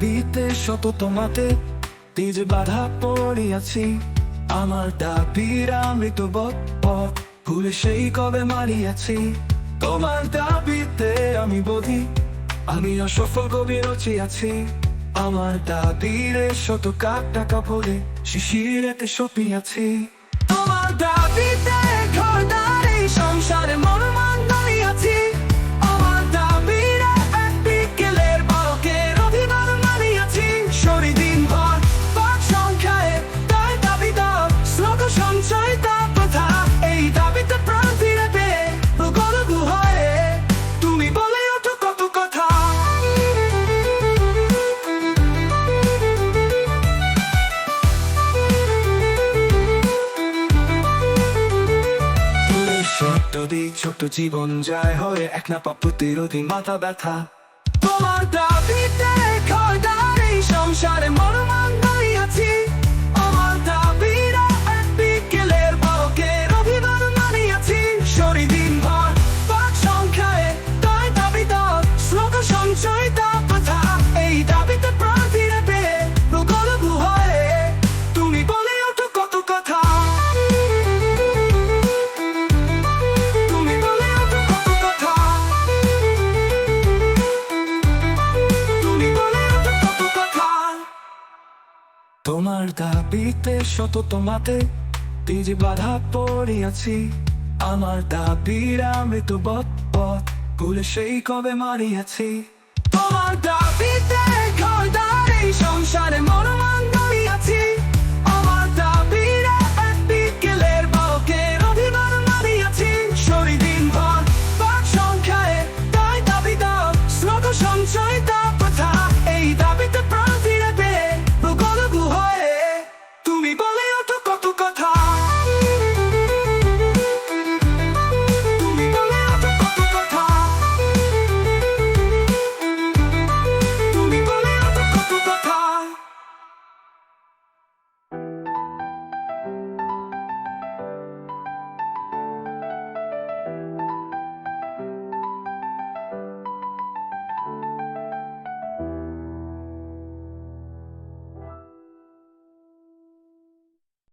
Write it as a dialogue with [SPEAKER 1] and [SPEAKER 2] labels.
[SPEAKER 1] দাবিতে শত তোমাতে তেজ বাধা পড়িয়াছি। আমার দাবির অমৃত পথ ভুলে সেই কবে মারিয়াছি। তোমার দাবিতে আমি বোধি আমি অসফল কবি রচিয়াছি। আমার দাবির শত টাকা ভরে শিশিরেতে সপিয়াছি। তোমার দাবিতে ঘরদার এই সংসারে মনমান দাঁড়িয়েছি। আমার দাবির এক বিকেলের বালকের অভিমান মানিয়াছি। সরি দিন ভর পাঠ সংখ্যায় তাই দাবি দাও শ্লোক সঞ্চয় তা প্রথা। এই দাবিতে প্রাণ ফিরে পেয়ে গলগু হয়ে তুমি বলে ওঠো কত কথা। ছোট জীবন যায় হয়ে এক না পা প্রতিরোধী মাথা ব্যথা। তোমার দাবিতে ঘরদার এই সংসারে মনমান দাঁড়িয়েছি। আমার দাবির এক বিকেলের বালকের অভিমান মানিয়াছি। সরি দিন ভর পাঠ সংখ্যায় তাই দাবি দাও শ্লোক সঞ্চয় তা প্রথা। এই দাবিতে প্রাণ ফিরে পেয়ে গলগু হয়ে তুমি বলে ওঠো কত কথা। তোমার দাবিতে শত তোমাতে তেজ বাধা পড়িয়াছি। আমার দাবির অমৃত পথ ভুলে সেই কবে মারিয়াছি। তোমার দাবিতে ঘরদার এই সংসারে মন